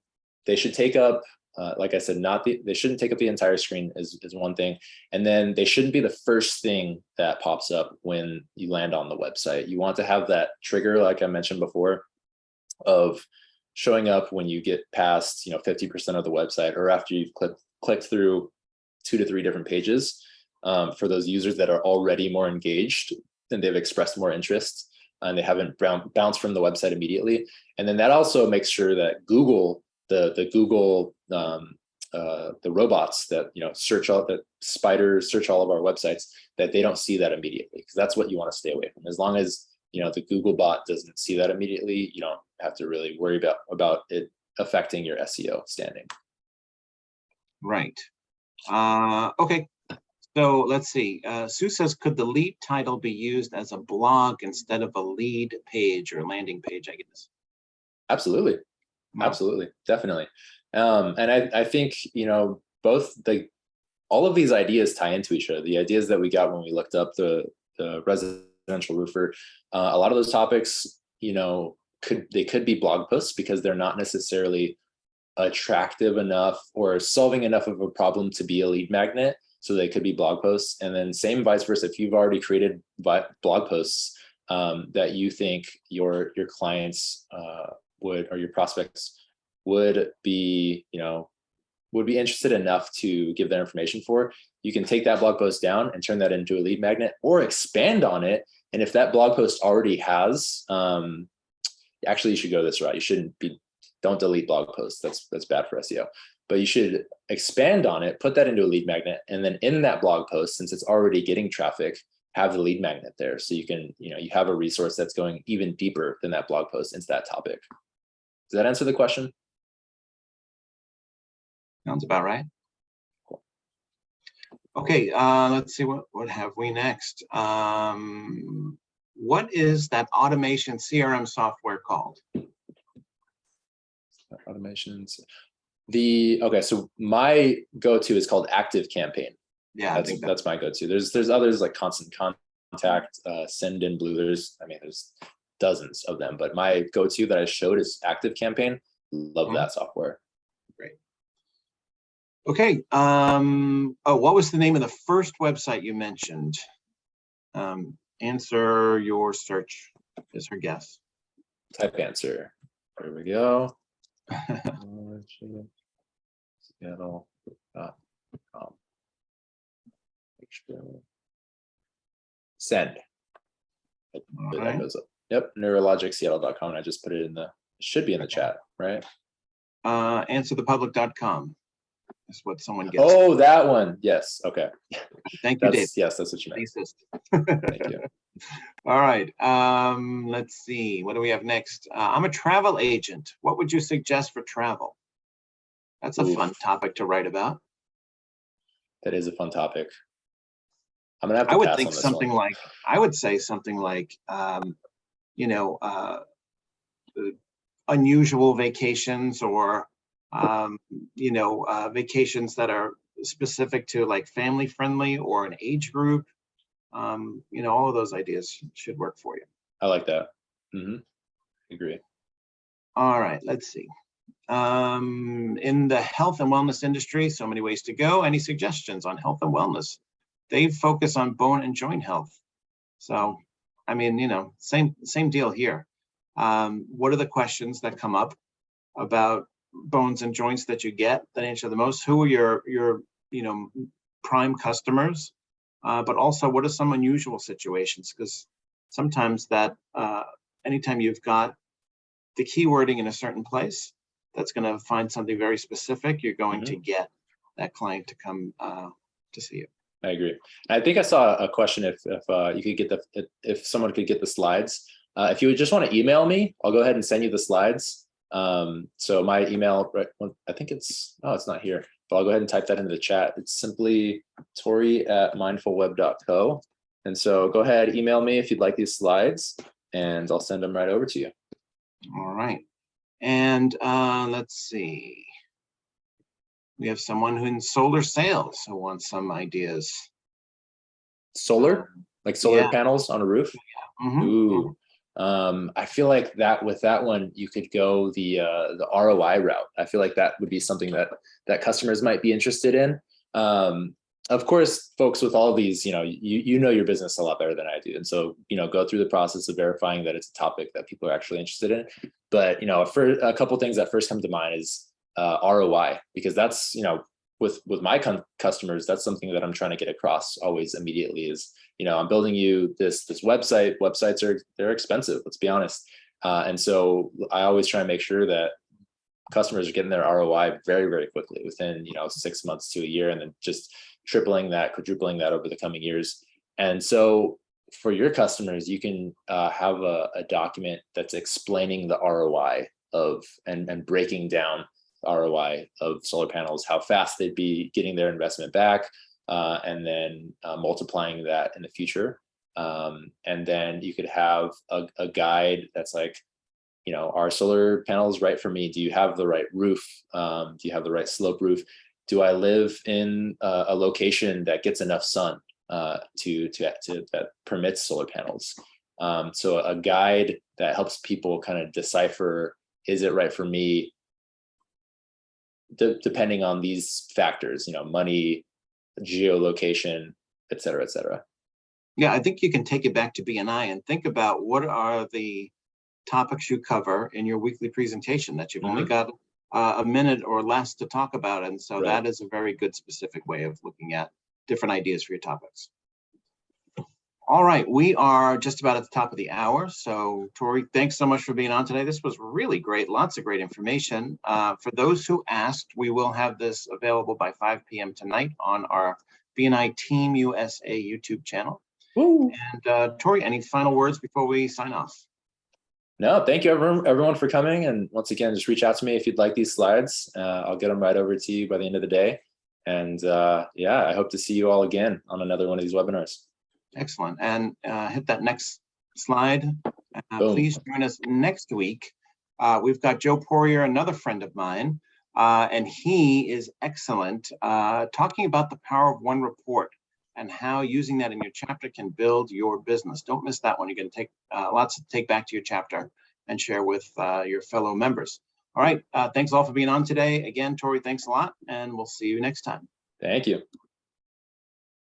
[SPEAKER 2] they should take up, like I said, they shouldn't take up the entire screen is one thing. And then they shouldn't be the first thing that pops up when you land on the website. You want to have that trigger, like I mentioned before, of showing up when you get past 50% of the website, or after you've clicked through 2 to 3 different pages, for those users that are already more engaged and they've expressed more interest and they haven't bounced from the website immediately. And then that also makes sure that Google, the Google, the robots that search all of our websites, that they don't see that immediately, because that's what you want to stay away from. As long as the Google bot doesn't see that immediately, you don't have to really worry about it affecting your SEO standing.
[SPEAKER 1] Right. Okay. So let's see. Sue says, could the lead title be used as a blog instead of a lead page or landing page, I guess?
[SPEAKER 2] Absolutely. Wow. Absolutely. Definitely. And I think, all of these ideas tie into each other. The ideas that we got when we looked up the residential roofer, a lot of those topics, could be blog posts because they're not necessarily attractive enough or solving enough of a problem to be a lead magnet. So they could be blog posts. And then same vice versa. If you've already created blog posts that you think your clients or your prospects would be, would be interested enough to give their information for, you can take that blog post down and turn that into a lead magnet or expand on it. And if that blog post already has, actually, you should go this route. Don't delete blog posts. That's bad for SEO. But you should expand on it, put that into a lead magnet, and then in that blog post, since it's already getting traffic, have the lead magnet there. So you can, you have a resource that's going even deeper than that blog post into that topic. Does that answer the question?
[SPEAKER 1] Sounds about right.
[SPEAKER 2] Cool.
[SPEAKER 1] Okay, let's see, what have we next? What is that automation CRM software called?
[SPEAKER 2] Automations. Okay, so my go-to is called Active Campaign.
[SPEAKER 1] Yeah,
[SPEAKER 2] that's my go-to. There's others like Constant Contact, Send in Blue. There's dozens of them, but my go-to that I showed is Active Campaign. Love that software.
[SPEAKER 1] Great. Okay. What was the name of the first website you mentioned? Answer your search is her guess.
[SPEAKER 2] Type answer. There we go. Seattle.com. Send. That goes up. Yep, neurologicseattle.com. And I just put it in it should be in the chat, right?
[SPEAKER 1] Answerthepublic.com is what someone gets.
[SPEAKER 2] Oh, that one. Yes. Okay.
[SPEAKER 1] Thank you, Dave.
[SPEAKER 2] Yes, that's what you meant. Thank you.
[SPEAKER 1] All right. Let's see. What do we have next? I'm a travel agent. What would you suggest for travel? That's a fun topic to write about.
[SPEAKER 2] That is a fun topic. I'm gonna have to
[SPEAKER 1] I would
[SPEAKER 2] pass
[SPEAKER 1] think
[SPEAKER 2] on this
[SPEAKER 1] something
[SPEAKER 2] one.
[SPEAKER 1] like, I would say something like, unusual vacations, or vacations that are specific to like family friendly or an age group. All of those ideas should work for you.
[SPEAKER 2] I like that. Agree.
[SPEAKER 1] All right, let's see. In the health and wellness industry, so many ways to go. Any suggestions on health and wellness? They focus on bone and joint health. So, same deal here. What are the questions that come up about bones and joints that you get that answer the most? Who are your prime customers? But also, what are some unusual situations? Because sometimes that anytime you've got the keywording in a certain place, that's going to find something very specific. You're going to get that client to come to see you.
[SPEAKER 2] I agree. I think I saw a question if you could get if someone could get the slides. If you would just want to email me, I'll go ahead and send you the slides. So my email, right? I think it's not here, but I'll go ahead and type that into the chat. It's simply Torrey@mindfulweb.co. And so go ahead, email me if you'd like these slides, and I'll send them right over to you.
[SPEAKER 1] All right. And let's see. We have someone who in solar sales who wants some ideas.
[SPEAKER 2] Solar, like solar panels on a roof. Ooh. I feel like with that one, you could go the ROI route. I feel like that would be something that customers might be interested in. Of course, folks with all of these, you know your business a lot better than I do. And so, go through the process of verifying that it's a topic that people are actually interested in. But, for a couple of things that first come to mind is ROI, because that's, with my customers, that's something that I'm trying to get across always immediately is, I'm building you this website. Websites they're expensive, let's be honest. And so I always try and make sure that customers are getting their ROI very, very quickly within, 6 months to a year, and then just tripling that, quadrupling that over the coming years. And so for your customers, you can have a document that's explaining the ROI of and breaking down the ROI of solar panels, how fast they'd be getting their investment back, and then multiplying that in the future. And then you could have a guide that's like, are solar panels right for me? Do you have the right roof? Do you have the right slope roof? Do I live in a location that gets enough sun that permits solar panels? So a guide that helps people kind of decipher, is it right for me? Depending on these factors, money, geolocation, et cetera, et cetera.
[SPEAKER 1] Yeah, I think you can take it back to BNI and think about what are the topics you cover in your weekly presentation that you've only got a minute or less to talk about it. And so
[SPEAKER 2] Right.
[SPEAKER 1] that is a very good specific way of looking at different ideas for your topics. All right, we are just about at the top of the hour. So Torrey, thanks so much for being on today. This was really great, lots of great information. For those who asked, we will have this available by 5 p.m. tonight on our BNI Team USA YouTube channel.
[SPEAKER 2] Woo.
[SPEAKER 1] And Torrey, any final words before we sign off?
[SPEAKER 2] No, thank you everyone for coming. And once again, just reach out to me if you'd like these slides. I'll get them right over to you by the end of the day. And yeah, I hope to see you all again on another one of these webinars.
[SPEAKER 1] Excellent. And hit that next slide. Please join us next week. We've got Joe Poirier, another friend of mine, and he is excellent, talking about the power of one report and how using that in your chapter can build your business. Don't miss that one. You're going to take lots to take back to your chapter and share with your fellow members. All right. Thanks all for being on today. Again, Torrey, thanks a lot, and we'll see you next time.
[SPEAKER 2] Thank you.